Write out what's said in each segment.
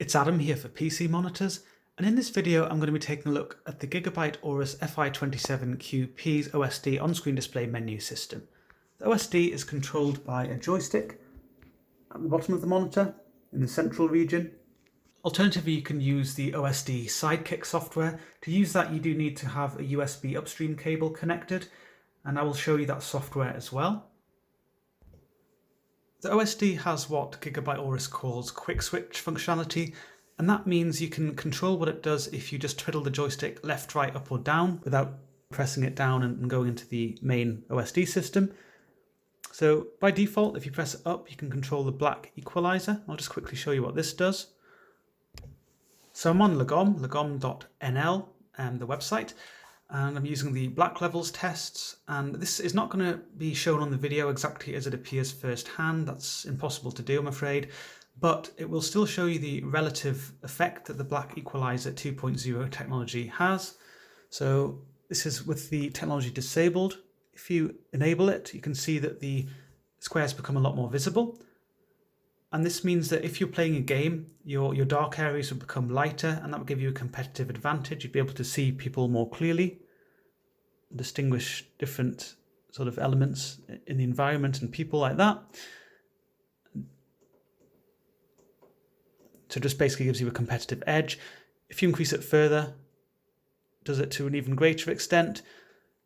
It's Adam here for PC Monitors, and in this video I'm going to be taking a look at the Gigabyte AORUS FI27Q-P's OSD on-screen display menu system. The OSD is controlled by a joystick at the bottom of the monitor in the central region. Alternatively, you can use the OSD Sidekick software. To use that, you do need to have a USB upstream cable connected, and I will show you that software as well. The OSD has what Gigabyte AORUS calls quick switch functionality, and that means you can control what it does if you just twiddle the joystick left, right, up or down without pressing it down and going into the main OSD system. So by default, if you press it up, you can control the black equalizer. I'll just quickly show you what this does. So I'm on lagom.nl, the website, and I'm using the black levels tests, and this is not going to be shown on the video exactly as it appears firsthand. That's impossible to do, I'm afraid, but it will still show you the relative effect that the black equalizer 2.0 technology has. So this is with the technology disabled. If you enable it, you can see that the squares become a lot more visible. And this means that if you're playing a game, your dark areas will become lighter, and that will give you a competitive advantage. You'd be able to see people more clearly, distinguish different sort of elements in the environment and people like that. So just basically gives you a competitive edge. If you increase it further, it does it to an even greater extent.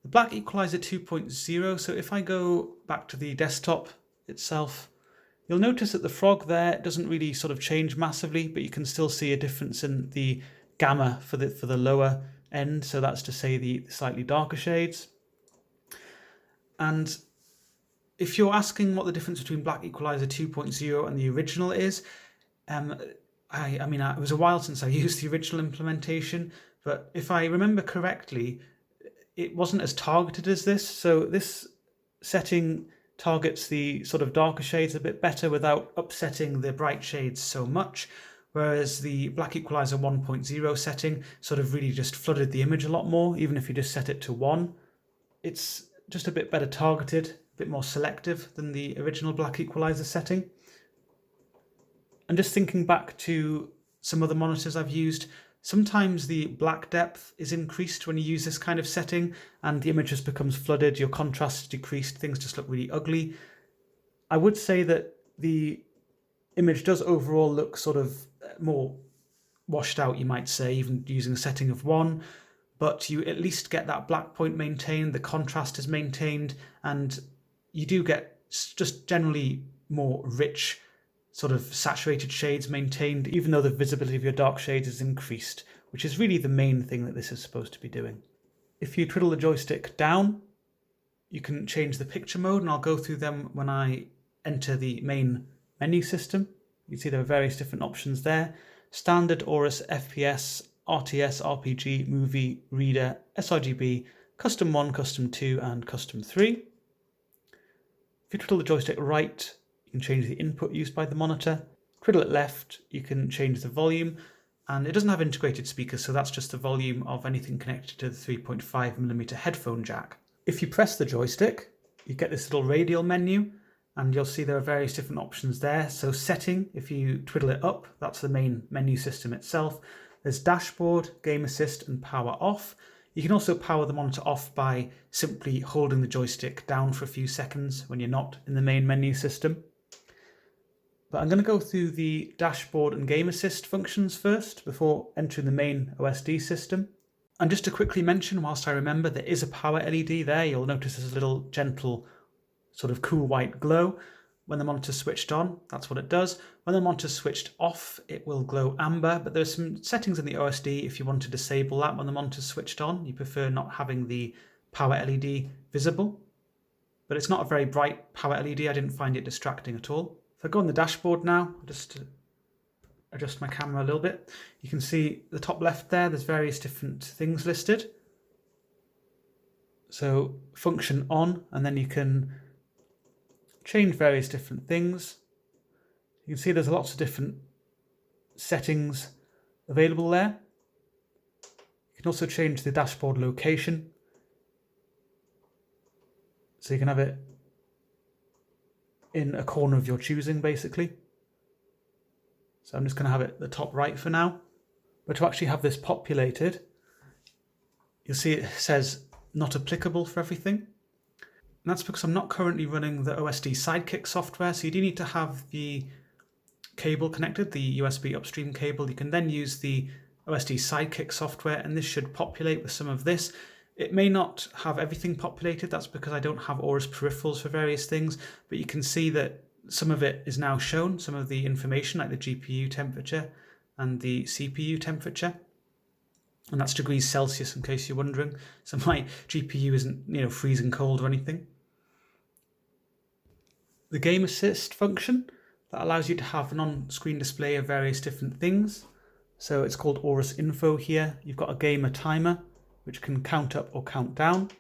The black equalizer 2.0, so if I go back to the desktop itself, you'll notice that the frog there doesn't really sort of change massively, but you can still see a difference in the gamma for the lower end. So that's to say the slightly darker shades. And if you're asking what the difference between black equalizer 2.0 and the original is, I mean, it was a while since I used the original implementation, but if I remember correctly, it wasn't as targeted as this. So this setting targets the sort of darker shades a bit better without upsetting the bright shades so much, whereas the black equalizer 1.0 setting sort of really just flooded the image a lot more. Even if you just set it to 1, it's just a bit better targeted, a bit more selective than the original black equalizer setting. And just thinking back to some other monitors I've used, sometimes the black depth is increased when you use this kind of setting and the image just becomes flooded, your contrast is decreased, things just look really ugly. I would say that the image does overall look sort of more washed out, you might say, even using a setting of 1, but you at least get that black point maintained, the contrast is maintained, and you do get just generally more rich sort of saturated shades maintained, even though the visibility of your dark shades is increased, which is really the main thing that this is supposed to be doing. If you twiddle the joystick down, you can change the picture mode, and I'll go through them when I enter the main menu system. You can see there are various different options there. Standard, AORUS, FPS, RTS, RPG, Movie, Reader, sRGB, Custom 1, Custom 2, and Custom 3. If you twiddle the joystick right, you can change the input used by the monitor. Twiddle it left, you can change the volume, and it doesn't have integrated speakers, so that's just the volume of anything connected to the 3.5mm headphone jack. If you press the joystick, you get this little radial menu, and you'll see there are various different options there. So setting, if you twiddle it up, that's the main menu system itself. There's dashboard, game assist, and power off. You can also power the monitor off by simply holding the joystick down for a few seconds when you're not in the main menu system. But I'm going to go through the dashboard and game assist functions first before entering the main OSD system. And just to quickly mention, whilst I remember, there is a power LED there. You'll notice there's a little gentle sort of cool white glow. When the monitor's switched on, that's what it does. When the monitor's switched off, it will glow amber, but there's some settings in the OSD if you want to disable that when the monitor's switched on. You prefer not having the power LED visible, but it's not a very bright power LED. I didn't find it distracting at all. If I go on the dashboard now, just to adjust my camera a little bit, you can see the top left there, there's various different things listed. So function on, and then you can change various different things. You can see there's lots of different settings available there. You can also change the dashboard location. So you can have it in a corner of your choosing, basically. So I'm just going to have it at the top right for now. But to actually have this populated, you'll see it says not applicable for everything. And that's because I'm not currently running the OSD Sidekick software, so you do need to have the cable connected, the USB upstream cable. You can then use the OSD Sidekick software, and this should populate with some of this. It may not have everything populated, that's because I don't have Aorus peripherals for various things, but you can see that some of it is now shown, some of the information like the GPU temperature and the CPU temperature. And that's degrees Celsius in case you're wondering. So my GPU isn't, freezing cold or anything. The game assist function that allows you to have an on-screen display of various different things. So it's called Aorus Info here. You've got a gamer timer, which can count up or count down.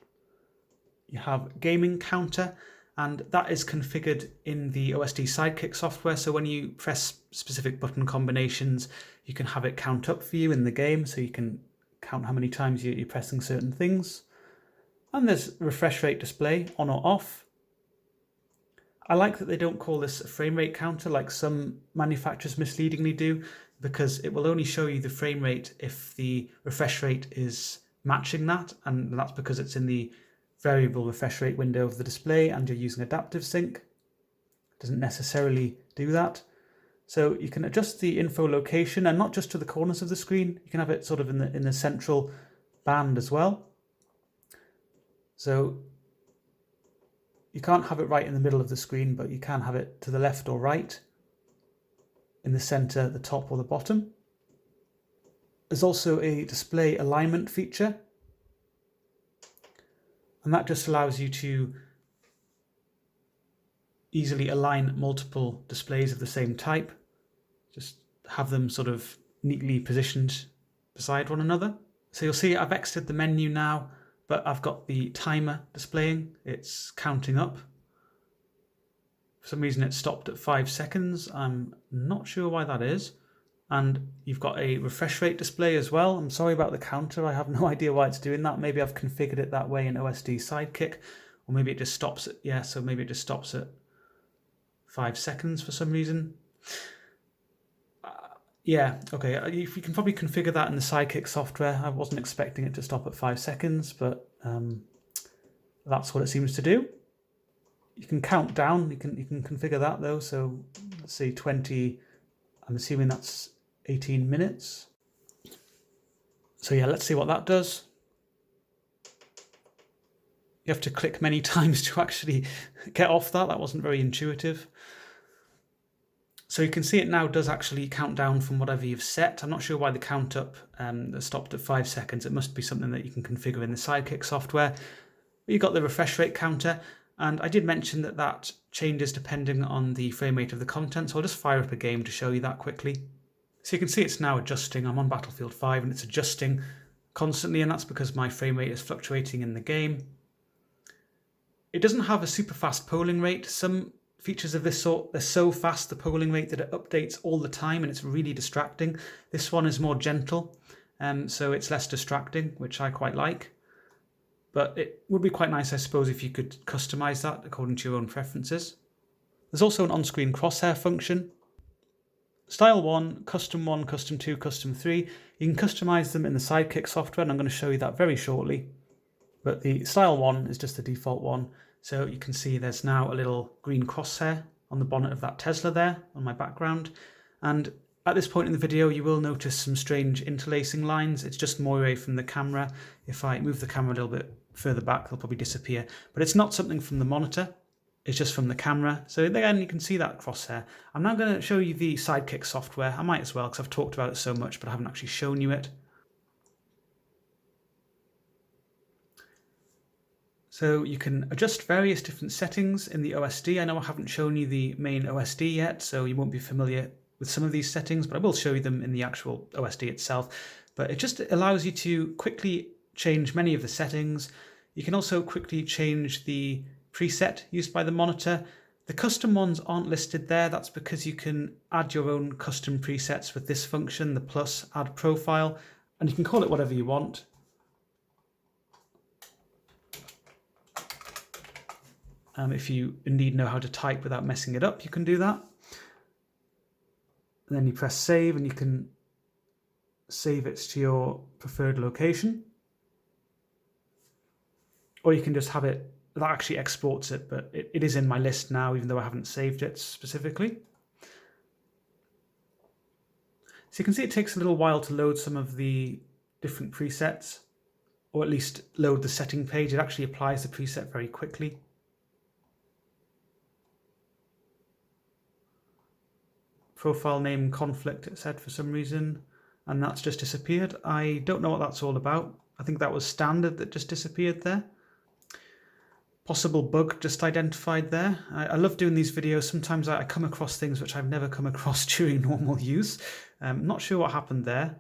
You have gaming counter, and that is configured in the OSD Sidekick software. So when you press specific button combinations, you can have it count up for you in the game. So you can count how many times you're pressing certain things. And there's refresh rate display on or off. I like that they don't call this a frame rate counter like some manufacturers misleadingly do, because it will only show you the frame rate if the refresh rate is matching that, and that's because it's in the variable refresh rate window of the display and you're using adaptive sync. It doesn't necessarily do that. So you can adjust the info location, and not just to the corners of the screen, you can have it sort of in the central band as well. So you can't have it right in the middle of the screen, but you can have it to the left or right, in the center, the top or the bottom. There's also a display alignment feature, and that just allows you to easily align multiple displays of the same type. Just have them sort of neatly positioned beside one another. So you'll see I've exited the menu now, but I've got the timer displaying. It's counting up. For some reason it stopped at 5 seconds. I'm not sure why that is. And you've got a refresh rate display as well. I'm sorry about the counter. I have no idea why it's doing that. Maybe I've configured it that way in OSD Sidekick, or maybe it just stops at, so maybe it just stops at 5 seconds for some reason. Okay, you can probably configure that in the Sidekick software. I wasn't expecting it to stop at 5 seconds, but that's what it seems to do. You can count down, you can configure that though. So let's say 20, I'm assuming that's 18 minutes. So yeah, let's see what that does. You have to click many times to actually get off that. That wasn't very intuitive. So you can see it now does actually count down from whatever you've set. I'm not sure why the count up stopped at 5 seconds. It must be something that you can configure in the Sidekick software. But you've got the refresh rate counter, and I did mention that that changes depending on the frame rate of the content. So I'll just fire up a game to show you that quickly. So you can see it's now adjusting. I'm on Battlefield 5 and it's adjusting constantly, and that's because my frame rate is fluctuating in the game. It doesn't have a super fast polling rate. Some features of this sort, they're so fast, the polling rate, that it updates all the time and it's really distracting. This one is more gentle, so it's less distracting, which I quite like. But it would be quite nice, I suppose, if you could customize that according to your own preferences. There's also an on-screen crosshair function. Style 1, Custom 1, Custom 2, Custom 3. You can customize them in the Sidekick software, and I'm going to show you that very shortly. But the Style 1 is just the default one. So you can see there's now a little green crosshair on the bonnet of that Tesla there on my background. And at this point in the video, you will notice some strange interlacing lines. It's just more away from the camera. If I move the camera a little bit further back, they'll probably disappear. But it's not something from the monitor. It's just from the camera. So again, you can see that crosshair. I'm now going to show you the Sidekick software. I might as well, because I've talked about it so much, but I haven't actually shown you it. So you can adjust various different settings in the OSD. I know I haven't shown you the main OSD yet, so you won't be familiar with some of these settings, but I will show you them in the actual OSD itself. But it just allows you to quickly change many of the settings. You can also quickly change the preset used by the monitor. The custom ones aren't listed there. That's because you can add your own custom presets with this function, the plus add profile, and you can call it whatever you want. If you indeed know how to type without messing it up, you can do that. And then you press save and you can save it to your preferred location. Or you can just have it, that actually exports it, but it is in my list now, even though I haven't saved it specifically. So you can see it takes a little while to load some of the different presets, or at least load the setting page. It actually applies the preset very quickly. Profile name conflict, it said for some reason, and that's just disappeared. I don't know what that's all about. I think that was standard that just disappeared there. Possible bug just identified there. I love doing these videos. Sometimes I come across things which I've never come across during normal use. Not sure what happened there.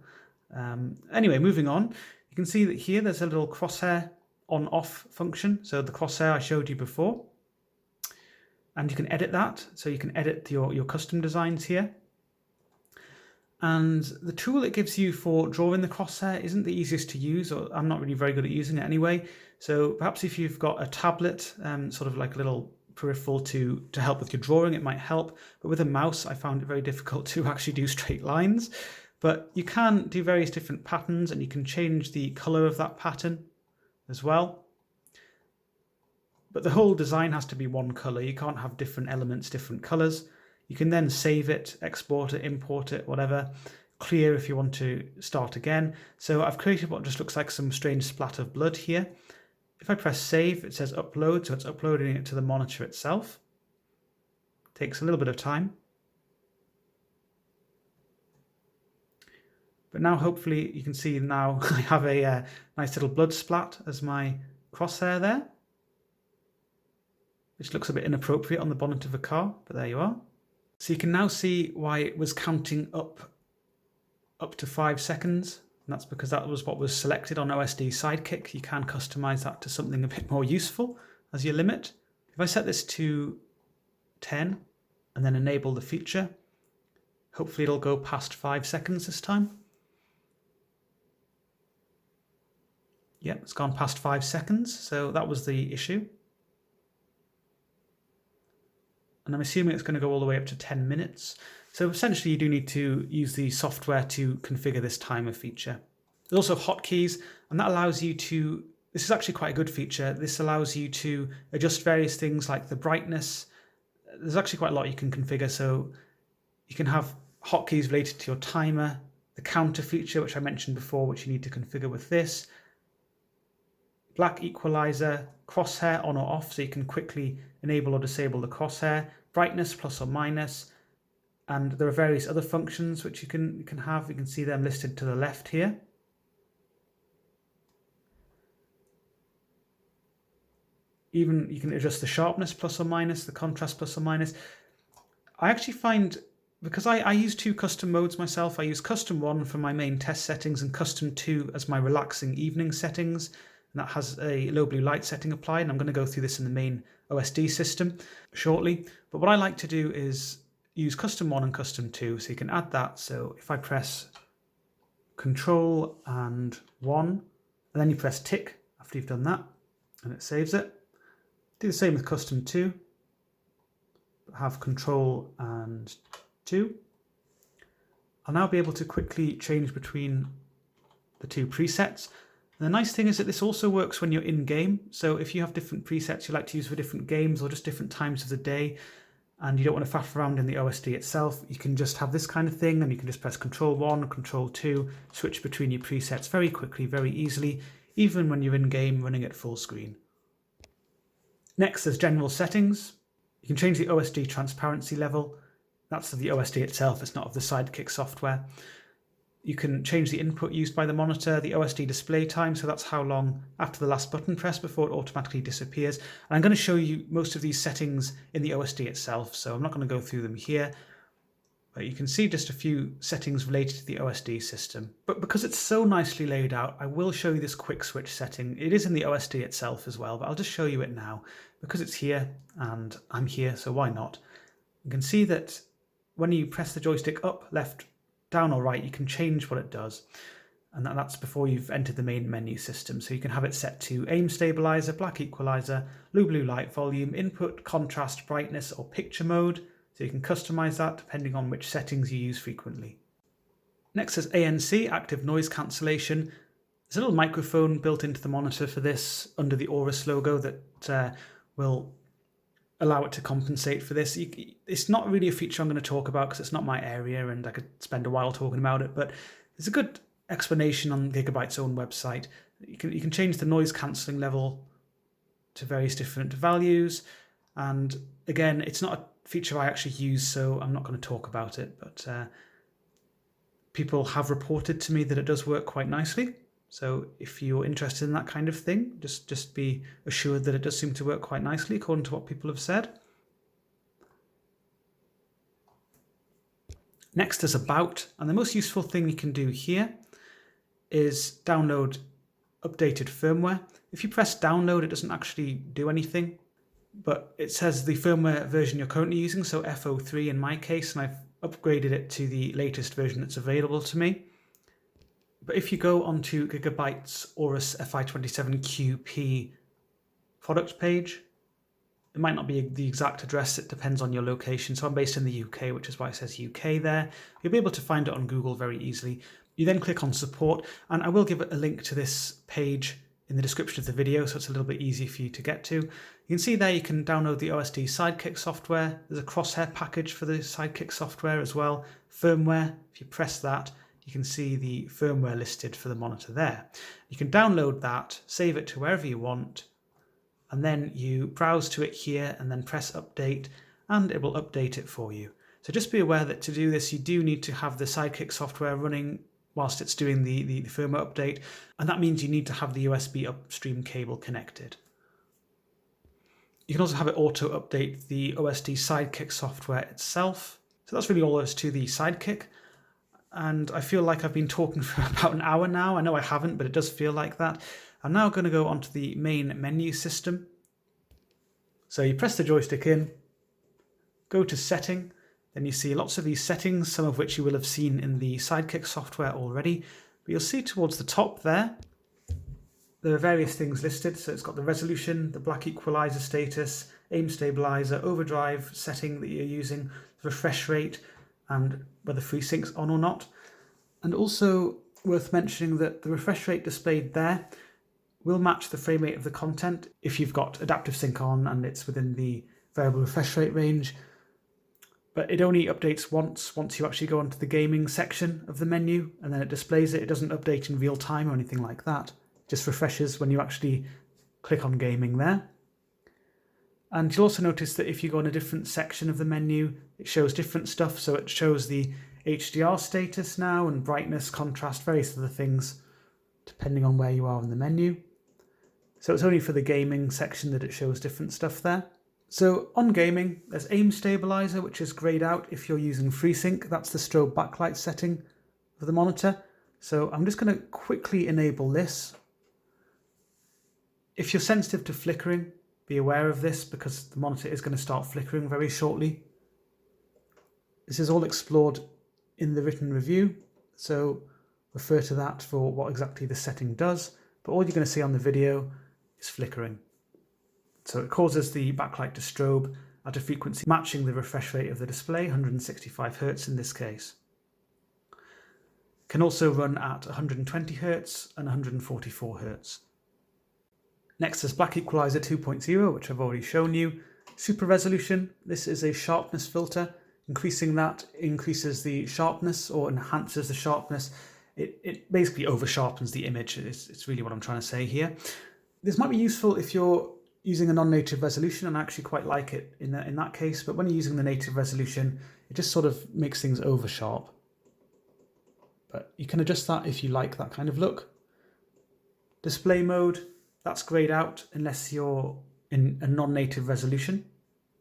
Anyway, moving on. You can see that here there's a little crosshair on-off function. So the crosshair I showed you before. And you can edit that. So you can edit your custom designs here. And the tool it gives you for drawing the crosshair isn't the easiest to use, or I'm not really very good at using it anyway. So perhaps if you've got a tablet, sort of like a little peripheral to help with your drawing, it might help. But with a mouse, I found it very difficult to actually do straight lines. But you can do various different patterns, and you can change the color of that pattern as well. But the whole design has to be one color. You can't have different elements, different colors. You can then save it, export it, import it, whatever. Clear if you want to start again. So I've created what just looks like some strange splat of blood here. If I press save, it says upload, so it's uploading it to the monitor itself. Takes a little bit of time. But now hopefully you can see now I have a nice little blood splat as my crosshair there, which looks a bit inappropriate on the bonnet of a car, but there you are. So you can now see why it was counting up to 5 seconds. And that's because that was what was selected on OSD Sidekick. You can customize that to something a bit more useful as your limit. If I set this to 10 and then enable the feature, hopefully it'll go past 5 seconds this time. Yeah, it's gone past 5 seconds. So that was the issue. And I'm assuming it's going to go all the way up to 10 minutes. So essentially you do need to use the software to configure this timer feature. There's also hotkeys, and that allows you to, this is actually quite a good feature. This allows you to adjust various things like the brightness. There's actually quite a lot you can configure. So you can have hotkeys related to your timer, the counter feature, which I mentioned before, which you need to configure with this. Black equalizer, crosshair on or off, so you can quickly enable or disable the crosshair, brightness plus or minus, and there are various other functions which you can have. You can see them listed to the left here. Even you can adjust the sharpness plus or minus, the contrast plus or minus. I actually find, because I use 2 custom modes myself, I use custom 1 for my main test settings and custom 2 as my relaxing evening settings. And that has a low blue light setting applied, and I'm going to go through this in the main OSD system shortly. But what I like to do is use custom 1 and custom 2, so you can add that. So if I press Control and 1, and then you press tick after you've done that, and it saves it. Do the same with custom 2, have Control and 2. I'll now be able to quickly change between the 2 presets. And the nice thing is that this also works when you're in game. So if you have different presets you like to use for different games or just different times of the day, and you don't want to faff around in the OSD itself, you can just have this kind of thing, and you can just press Control 1, Control 2, switch between your presets very quickly, very easily, even when you're in game running at full screen. Next, there's general settings. You can change the OSD transparency level. That's of the OSD itself, it's not of the Sidekick software. You can change the input used by the monitor, the OSD display time, so that's how long after the last button press before it automatically disappears. And I'm going to show you most of these settings in the OSD itself, so I'm not going to go through them here. But you can see just a few settings related to the OSD system. But because it's so nicely laid out, I will show you this quick switch setting. It is in the OSD itself as well, but I'll just show you it now because it's here and I'm here, so why not? You can see that when you press the joystick up, left, down or right, you can change what it does. And that's before you've entered the main menu system. So you can have it set to aim stabilizer, black equalizer, low blue light volume, input, contrast, brightness or picture mode. So you can customize that depending on which settings you use frequently. Next is ANC, active noise cancellation. There's a little microphone built into the monitor for this under the AORUS logo that will allow it to compensate for this. It's not really a feature I'm going to talk about because it's not my area and I could spend a while talking about it, but there's a good explanation on Gigabyte's own website. You can change the noise cancelling level to various different values, and again, it's not a feature I actually use, so I'm not going to talk about it, but people have reported to me that it does work quite nicely. So if you're interested in that kind of thing, just be assured that it does seem to work quite nicely according to what people have said. Next is About, and the most useful thing you can do here is download updated firmware. If you press download, it doesn't actually do anything, but it says the firmware version you're currently using, so F03 in my case, and I've upgraded it to the latest version that's available to me. But if you go onto Gigabyte's AORUS FI27Q-P product page, it might not be the exact address, it depends on your location. So I'm based in the UK, which is why it says UK there. You'll be able to find it on Google very easily. You then click on support, and I will give a link to this page in the description of the video, so it's a little bit easier for you to get to. You can see there you can download the OSD Sidekick software. There's a crosshair package for the Sidekick software as well. Firmware, if you press that, you can see the firmware listed for the monitor there. You can download that, save it to wherever you want, and then you browse to it here and then press update, and it will update it for you. So just be aware that to do this, you do need to have the Sidekick software running whilst it's doing the firmware update, and that means you need to have the USB upstream cable connected. You can also have it auto update the OSD Sidekick software itself. So that's really all there is to the Sidekick. And I feel like I've been talking for about an hour now. I know I haven't, but it does feel like that. I'm now going to go onto the main menu system. So you press the joystick in, go to setting, then you see lots of these settings, some of which you will have seen in the Sidekick software already. But you'll see towards the top there are various things listed. So it's got the resolution, the black equalizer status, aim stabilizer, overdrive setting that you're using, the refresh rate, and whether FreeSync's on or not. And also worth mentioning that the refresh rate displayed there will match the frame rate of the content if you've got adaptive sync on and it's within the variable refresh rate range. But it only updates once you actually go onto the gaming section of the menu, and then it displays it. It doesn't update in real time or anything like that. It just refreshes when you actually click on gaming there. And you'll also notice that if you go in a different section of the menu, it shows different stuff. So it shows the HDR status now and brightness, contrast, various other things, depending on where you are in the menu. So it's only for the gaming section that it shows different stuff there. So on gaming, there's aim stabilizer, which is grayed out if you're using FreeSync. That's the strobe backlight setting of the monitor. So I'm just going to quickly enable this. If you're sensitive to flickering, be aware of this because the monitor is going to start flickering very shortly. This is all explored in the written review, so refer to that for what exactly the setting does. But all you're going to see on the video is flickering. So it causes the backlight to strobe at a frequency matching the refresh rate of the display, 165 Hz in this case. It can also run at 120 Hz and 144 Hz. Next is Black Equalizer 2.0, which I've already shown you. Super resolution, this is a sharpness filter. Increasing that increases the sharpness or enhances the sharpness. It basically over sharpens the image. It's really what I'm trying to say here. This might be useful if you're using a non-native resolution, and I actually quite like it in that case, but when you're using the native resolution, it just sort of makes things over sharp. But you can adjust that if you like that kind of look. Display mode, that's grayed out unless you're in a non-native resolution.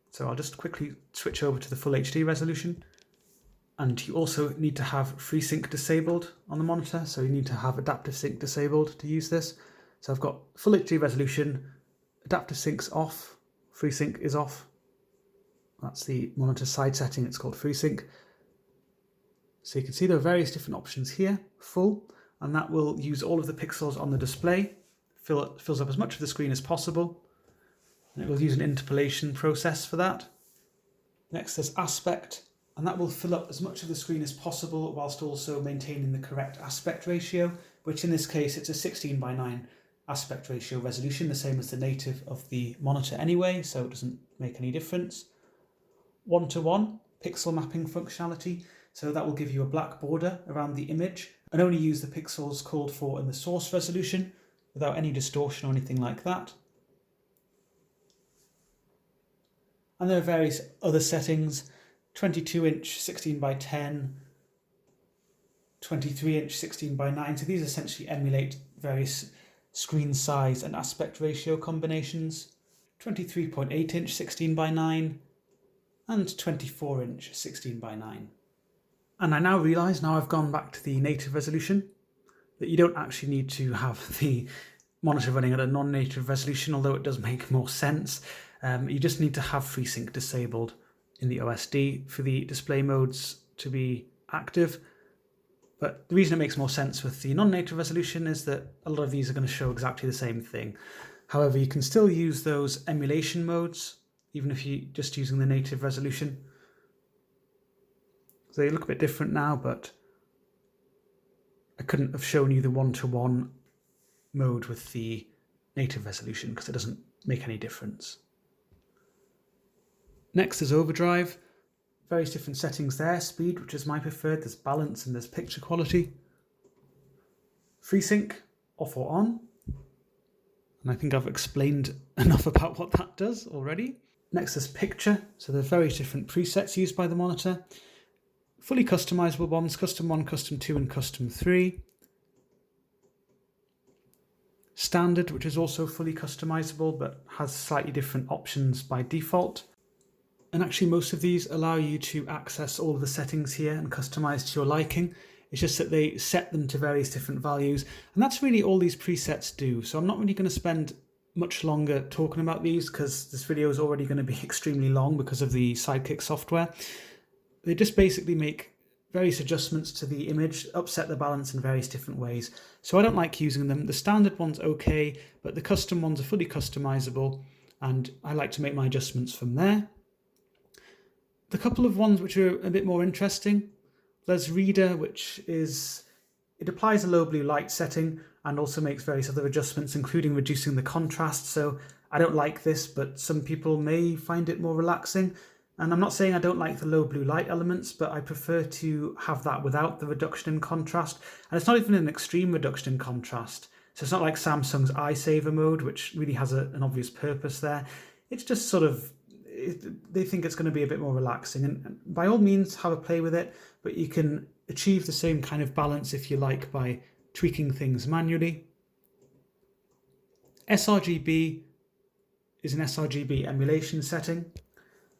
So I'll just quickly switch over to the full HD resolution. And you also need to have FreeSync disabled on the monitor. So you need to have adaptive sync disabled to use this. So I've got full HD resolution, adaptive sync's off, FreeSync is off. That's the monitor side setting, it's called FreeSync. So you can see there are various different options here, full, and that will use all of the pixels on the display, fills up as much of the screen as possible, and it will use an interpolation process for that. Next there's aspect, and that will fill up as much of the screen as possible whilst also maintaining the correct aspect ratio, which in this case it's a 16:9 aspect ratio resolution, the same as the native of the monitor anyway, so it doesn't make any difference. 1:1 pixel mapping functionality, so that will give you a black border around the image and only use the pixels called for in the source resolution without any distortion or anything like that. And there are various other settings: 22-inch 16:10, 23-inch 16:9. So these essentially emulate various screen size and aspect ratio combinations. 23.8-inch 16:9 and 24-inch 16:9. And I now realise, now I've gone back to the native resolution, that you don't actually need to have the monitor running at a non-native resolution, although it does make more sense. You just need to have FreeSync disabled in the OSD for the display modes to be active. But the reason it makes more sense with the non-native resolution is that a lot of these are going to show exactly the same thing. However, you can still use those emulation modes, even if you're just using the native resolution. So they look a bit different now, but I couldn't have shown you the 1:1 mode with the native resolution because it doesn't make any difference. Next is overdrive. Various different settings there. Speed, which is my preferred. There's balance and there's picture quality. FreeSync, off or on. And I think I've explained enough about what that does already. Next is picture. So there's various different presets used by the monitor. Fully customizable ones: Custom 1, Custom 2 and Custom 3. Standard, which is also fully customizable but has slightly different options by default. And actually most of these allow you to access all of the settings here and customize to your liking. It's just that they set them to various different values, and that's really all these presets do. So I'm not really going to spend much longer talking about these because this video is already going to be extremely long because of the Sidekick software. They just basically make various adjustments to the image, upset the balance in various different ways. So I don't like using them. The standard one's okay, but the custom ones are fully customizable, and I like to make my adjustments from there. The couple of ones which are a bit more interesting, there's Reader, which is, it applies a low blue light setting and also makes various other adjustments, including reducing the contrast. So I don't like this, but some people may find it more relaxing. And I'm not saying I don't like the low blue light elements, but I prefer to have that without the reduction in contrast. And it's not even an extreme reduction in contrast. So it's not like Samsung's Eye Saver mode, which really has an obvious purpose there. It's just sort of, they think it's going to be a bit more relaxing, and by all means have a play with it, but you can achieve the same kind of balance if you like by tweaking things manually. sRGB is an sRGB emulation setting,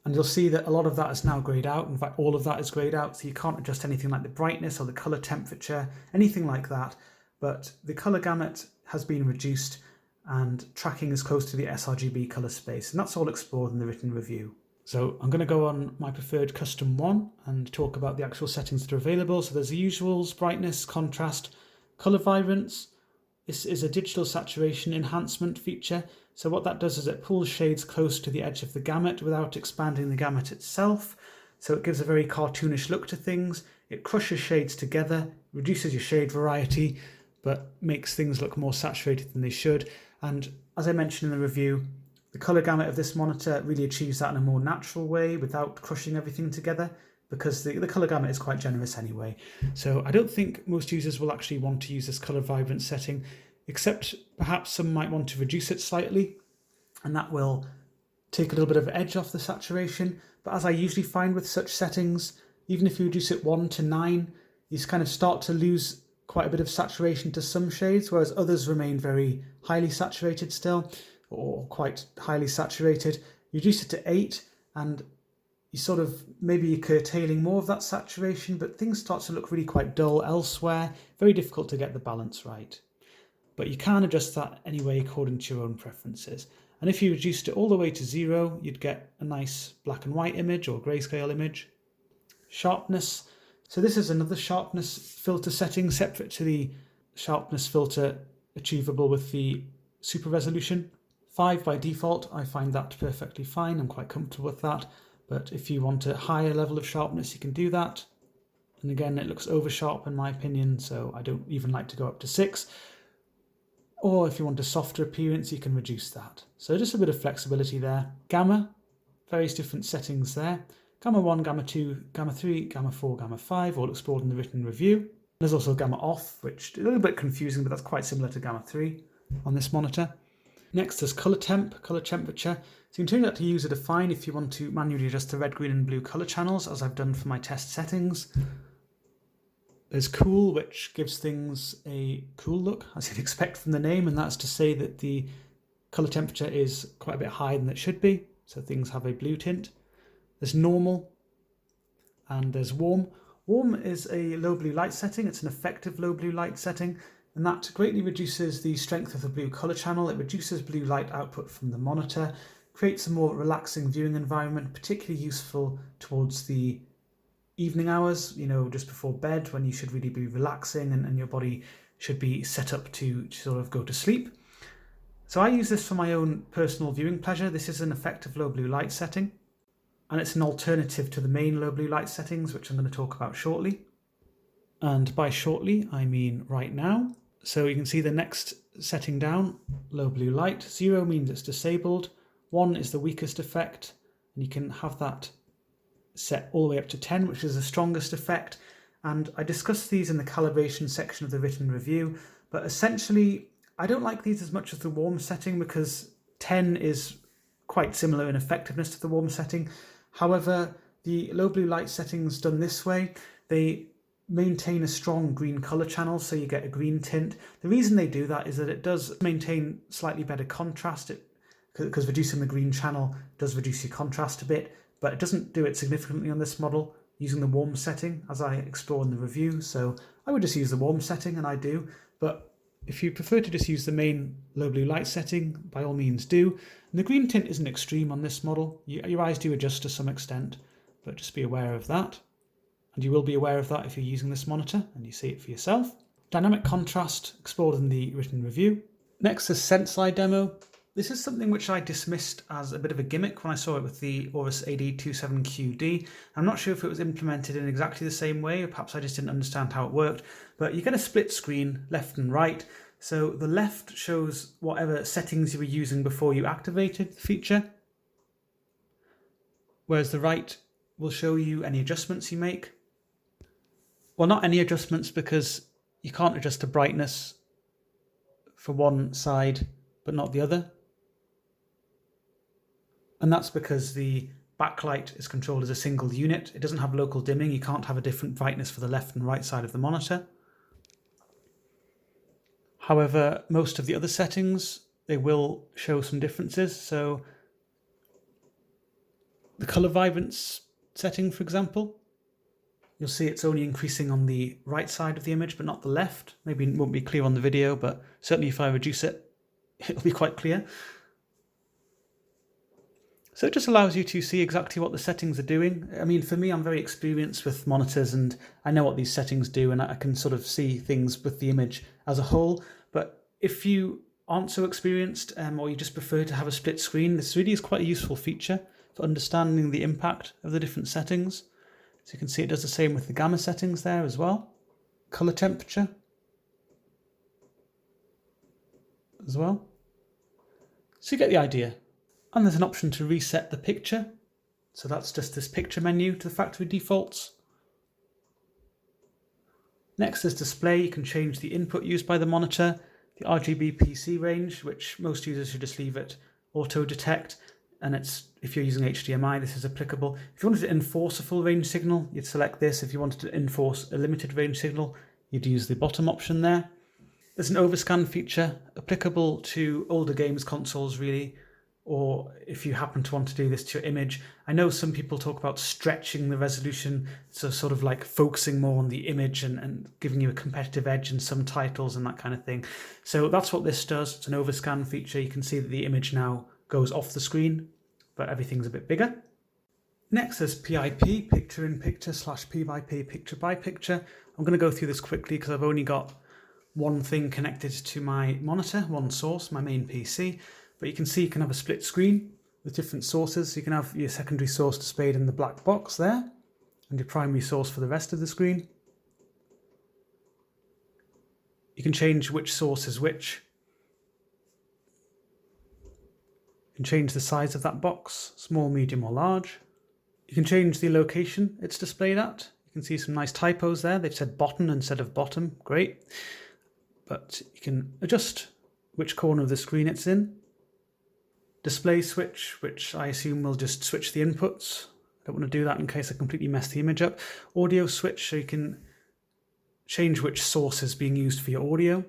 and you'll see that a lot of that is now grayed out. In fact, all of that is grayed out, so you can't adjust anything like the brightness or the color temperature, anything like that, but the color gamut has been reduced and tracking is close to the sRGB color space, and that's all explored in the written review. So I'm going to go on my preferred Custom 1 and talk about the actual settings that are available. So there's the usuals: brightness, contrast, color vibrance. This is a digital saturation enhancement feature. So what that does is it pulls shades close to the edge of the gamut without expanding the gamut itself. So it gives a very cartoonish look to things. It crushes shades together, reduces your shade variety, but makes things look more saturated than they should. And as I mentioned in the review, the color gamut of this monitor really achieves that in a more natural way without crushing everything together, because the color gamut is quite generous anyway. So I don't think most users will actually want to use this color vibrance setting, except perhaps some might want to reduce it slightly, and that will take a little bit of edge off the saturation. But as I usually find with such settings, even if you reduce it 1 to 9, you kind of start to lose quite a bit of saturation to some shades, whereas others remain very highly saturated still, or quite highly saturated. You reduce it to 8 and you sort of, maybe you're curtailing more of that saturation, but things start to look really quite dull elsewhere. Very difficult to get the balance right. But you can adjust that anyway according to your own preferences. And if you reduced it all the way to 0, you'd get a nice black and white image or grayscale image. Sharpness. So this is another sharpness filter setting separate to the sharpness filter achievable with the super resolution. 5 by default, I find that perfectly fine. I'm quite comfortable with that. But if you want a higher level of sharpness, you can do that. And again, it looks over sharp in my opinion, so I don't even like to go up to 6. Or if you want a softer appearance, you can reduce that. So just a bit of flexibility there. Gamma, various different settings there. Gamma 1, Gamma 2, Gamma 3, Gamma 4, Gamma 5, all explored in the written review. There's also Gamma off, which is a little bit confusing, but that's quite similar to Gamma 3 on this monitor. Next there's color temp, color temperature. So you can change that to user define if you want to manually adjust the red, green and blue color channels, as I've done for my test settings. There's cool, which gives things a cool look, as you'd expect from the name, and that's to say that the color temperature is quite a bit higher than it should be, so things have a blue tint. There's normal, and there's warm. Warm is a low blue light setting. It's an effective low blue light setting, and that greatly reduces the strength of the blue color channel. It reduces blue light output from the monitor, creates a more relaxing viewing environment, particularly useful towards the evening hours, you know, just before bed, when you should really be relaxing and your body should be set up to sort of go to sleep. So I use this for my own personal viewing pleasure. This is an effective low blue light setting, and it's an alternative to the main low blue light settings, which I'm going to talk about shortly. And by shortly, I mean right now. So you can see the next setting down, low blue light. 0 means it's disabled. 1 is the weakest effect, and you can have that set all the way up to 10, which is the strongest effect. And I discussed these in the calibration section of the written review, but essentially I don't like these as much as the warm setting, because 10 is quite similar in effectiveness to the warm setting. However, the low blue light settings done this way, they maintain a strong green color channel, so you get a green tint. The reason they do that is that it does maintain slightly better contrast, because reducing the green channel does reduce your contrast a bit, but it doesn't do it significantly on this model using the warm setting, as I explore in the review. So I would just use the warm setting, and I do. But if you prefer to just use the main low blue light setting, by all means do. And the green tint isn't extreme on this model. Your eyes do adjust to some extent, but just be aware of that. And you will be aware of that if you're using this monitor and you see it for yourself. Dynamic contrast, explored in the written review. Next is Sense-I demo. This is something which I dismissed as a bit of a gimmick when I saw it with the AORUS AD27Q-D. I'm not sure if it was implemented in exactly the same way, or perhaps I just didn't understand how it worked, but you get a split screen, left and right. So the left shows whatever settings you were using before you activated the feature, whereas the right will show you any adjustments you make. Well, not any adjustments, because you can't adjust the brightness for one side but not the other. And that's because the backlight is controlled as a single unit. It doesn't have local dimming. You can't have a different brightness for the left and right side of the monitor. However, most of the other settings, they will show some differences. So the color vibrance setting, for example, you'll see it's only increasing on the right side of the image, but not the left. Maybe it won't be clear on the video, but certainly if I reduce it, it'll be quite clear. So it just allows you to see exactly what the settings are doing. I mean, for me, I'm very experienced with monitors and I know what these settings do, and I can sort of see things with the image as a whole. But if you aren't so experienced or you just prefer to have a split screen, this really is quite a useful feature for understanding the impact of the different settings. So you can see it does the same with the gamma settings there as well. Color temperature as well. So you get the idea. And there's an option to reset the picture. So that's just this picture menu to the factory defaults. Next is display. You can change the input used by the monitor, the RGB PC range, which most users should just leave at auto detect. And it's, if you're using HDMI, this is applicable. If you wanted to enforce a full range signal, you'd select this. If you wanted to enforce a limited range signal, you'd use the bottom option there. There's an overscan feature applicable to older games consoles, really, or if you happen to want to do this to your image. I know some people talk about stretching the resolution, so sort of like focusing more on the image and giving you a competitive edge in some titles and that kind of thing. So that's what this does. It's an overscan feature. You can see that the image now goes off the screen, but everything's a bit bigger. Next is PIP, picture-in-picture / P-by-P, picture-by-picture. I'm going to go through this quickly because I've only got one thing connected to my monitor, one source, my main PC. But you can see you can have a split screen with different sources. So you can have your secondary source displayed in the black box there, and your primary source for the rest of the screen. You can change which source is which. You can change the size of that box, small, medium or large. You can change the location it's displayed at. You can see some nice typos there. They've said bottom instead of bottom, great. But you can adjust which corner of the screen it's in. Display switch, which I assume will just switch the inputs. I don't want to do that in case I completely mess the image up. Audio switch, so you can change which source is being used for your audio.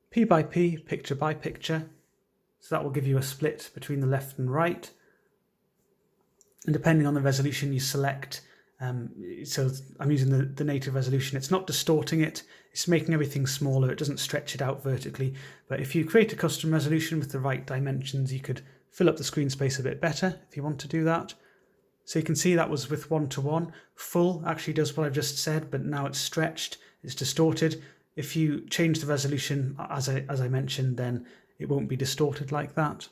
P by P, picture by picture. So that will give you a split between the left and right. And depending on the resolution you select, so I'm using the native resolution, it's not distorting it, it's making everything smaller, it doesn't stretch it out vertically. But if you create a custom resolution with the right dimensions, you could fill up the screen space a bit better if you want to do that. So you can see that was with 1:1. Full actually does what I've just said, but now it's stretched, it's distorted. If you change the resolution, as I mentioned, then it won't be distorted like that.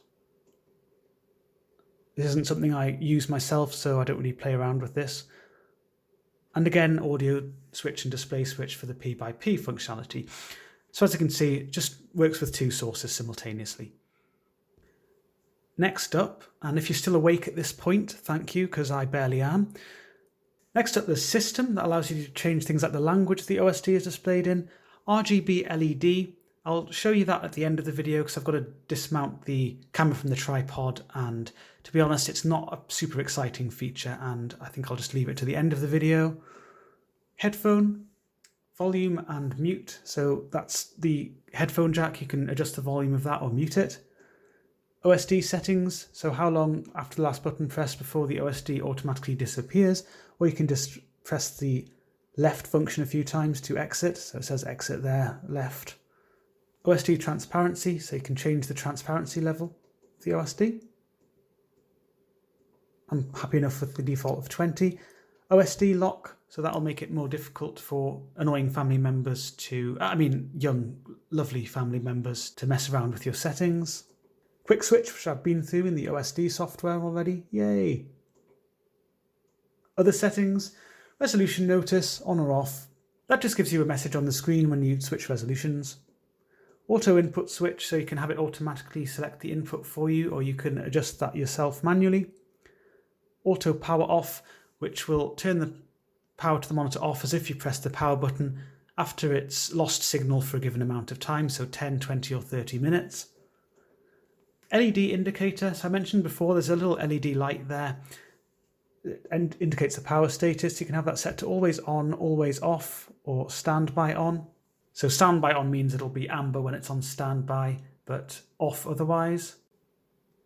This isn't something I use myself, so I don't really play around with this. And again, audio switch and display switch for the P by P functionality. So as you can see, it just works with two sources simultaneously. Next up, and if you're still awake at this point, thank you, because I barely am. Next up, there's system that allows you to change things like the language the OSD is displayed in. RGB LED, I'll show you that at the end of the video because I've got to dismount the camera from the tripod, and to be honest, it's not a super exciting feature, and I think I'll just leave it to the end of the video. Headphone, volume and mute. So that's the headphone jack. You can adjust the volume of that or mute it. OSD settings, so how long after the last button pressed before the OSD automatically disappears, or you can just press the left function a few times to exit. So it says exit there, left. OSD transparency, so you can change the transparency level of the OSD. I'm happy enough with the default of 20. OSD lock, so that'll make it more difficult for annoying family members young, lovely family members to mess around with your settings. Quick switch, which I've been through in the OSD software already, yay. Other settings, resolution notice, on or off. That just gives you a message on the screen when you switch resolutions. Auto input switch, so you can have it automatically select the input for you, or you can adjust that yourself manually. Auto power off, which will turn the power to the monitor off as if you press the power button after it's lost signal for a given amount of time, so 10, 20 or 30 minutes. LED indicator, so I mentioned before there's a little LED light there and indicates the power status. You can have that set to always on, always off, or standby on. So standby on means it'll be amber when it's on standby, but off otherwise.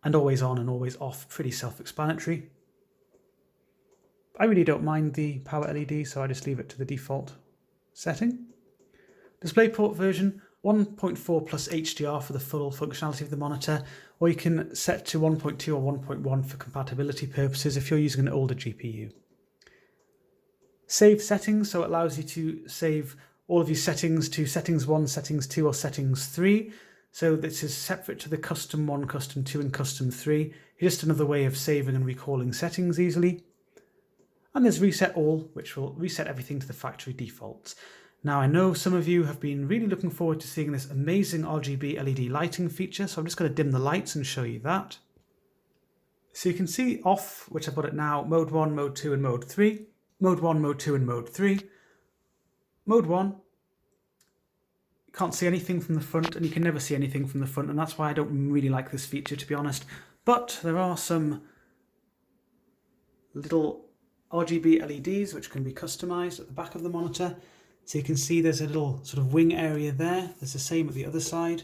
And always on and always off, pretty self-explanatory. I really don't mind the power LED, so I just leave it to the default setting. DisplayPort version, 1.4 plus HDR for the full functionality of the monitor, or you can set to 1.2 or 1.1 for compatibility purposes if you're using an older GPU. Save settings, so it allows you to save all of your settings to settings 1, settings 2 or settings 3. So this is separate to the custom 1, custom 2 and custom 3. It's just another way of saving and recalling settings easily. And there's reset all, which will reset everything to the factory defaults. Now I know some of you have been really looking forward to seeing this amazing RGB LED lighting feature, so I'm just going to dim the lights and show you that. So you can see off, which I've got it now, mode 1, mode 2 and mode 3. Mode 1, mode 2 and mode 3. Mode 1, you can't see anything from the front, and you can never see anything from the front, and that's why I don't really like this feature, to be honest. But there are some little RGB LEDs which can be customized at the back of the monitor. So you can see there's a little sort of wing area there. There's the same at the other side.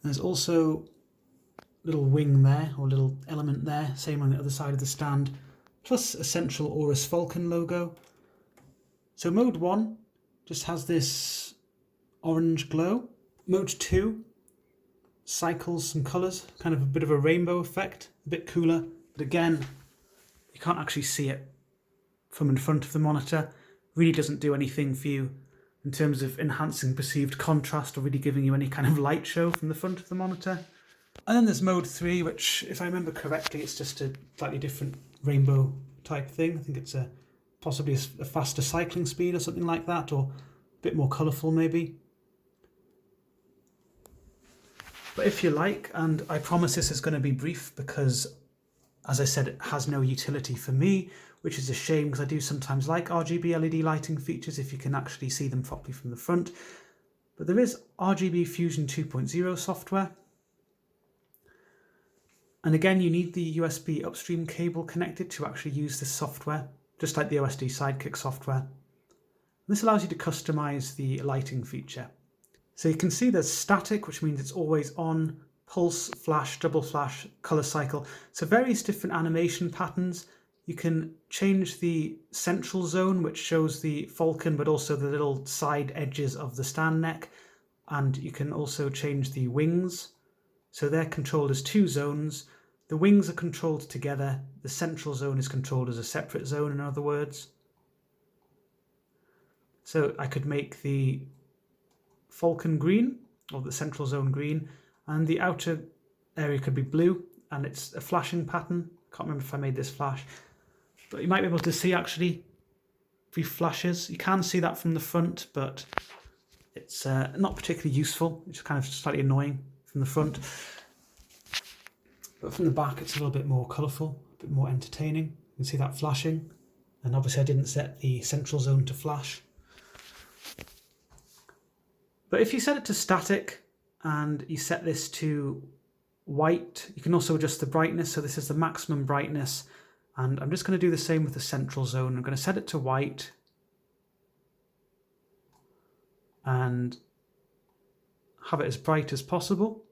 There's also a little wing there, or a little element there, same on the other side of the stand, plus a central Aorus Vulcan logo. So mode 1 just has this orange glow. Mode 2 cycles some colours, kind of a bit of a rainbow effect, a bit cooler, but again, you can't actually see it from in front of the monitor. Really doesn't do anything for you in terms of enhancing perceived contrast or really giving you any kind of light show from the front of the monitor. And then there's mode 3, which, if I remember correctly, it's just a slightly different rainbow type thing. I think it's possibly a faster cycling speed or something like that, or a bit more colourful maybe. But if you like, and I promise this is going to be brief because, as I said, it has no utility for me, which is a shame because I do sometimes like RGB LED lighting features if you can actually see them properly from the front. But there is RGB Fusion 2.0 software. And again, you need the USB upstream cable connected to actually use this software, just like the OSD Sidekick software. This allows you to customize the lighting feature. So you can see there's static, which means it's always on, pulse, flash, double flash, color cycle. So various different animation patterns. You can change the central zone, which shows the falcon, but also the little side edges of the stand neck. And you can also change the wings. So they're controlled as 2 zones. The wings are controlled together. The central zone is controlled as a separate zone, in other words. So I could make the falcon green, or the central zone green, and the outer area could be blue, and it's a flashing pattern. Can't remember if I made this flash, but you might be able to see actually brief flashes. You can see that from the front, but it's not particularly useful. It's kind of slightly annoying from the front. But from the back, it's a little bit more colourful, a bit more entertaining. You can see that flashing, and obviously I didn't set the central zone to flash. But if you set it to static and you set this to white, you can also adjust the brightness. So this is the maximum brightness. And I'm just going to do the same with the central zone. I'm going to set it to white and have it as bright as possible.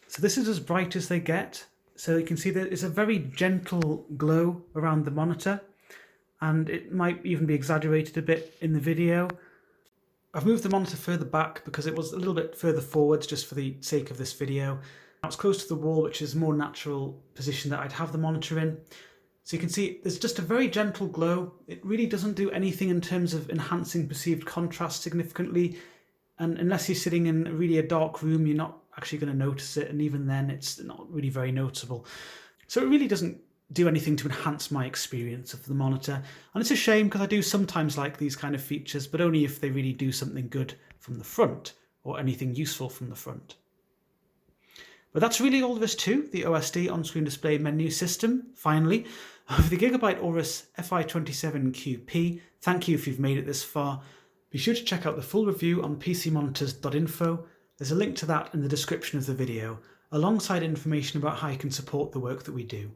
So this is as bright as they get. So you can see that it's a very gentle glow around the monitor. And it might even be exaggerated a bit in the video. I've moved the monitor further back because it was a little bit further forwards just for the sake of this video. Now it's close to the wall, which is a more natural position that I'd have the monitor in. So you can see there's just a very gentle glow. It really doesn't do anything in terms of enhancing perceived contrast significantly. And unless you're sitting in really a dark room, you're not actually going to notice it. And even then, it's not really very noticeable. So it really doesn't do anything to enhance my experience of the monitor. And it's a shame because I do sometimes like these kind of features, but only if they really do something good from the front or anything useful from the front. But that's really all there is to the OSD on-screen display menu system, finally, of the Gigabyte AORUS FI27Q-P. Thank you if you've made it this far. Be sure to check out the full review on pcmonitors.info. There's a link to that in the description of the video, alongside information about how you can support the work that we do.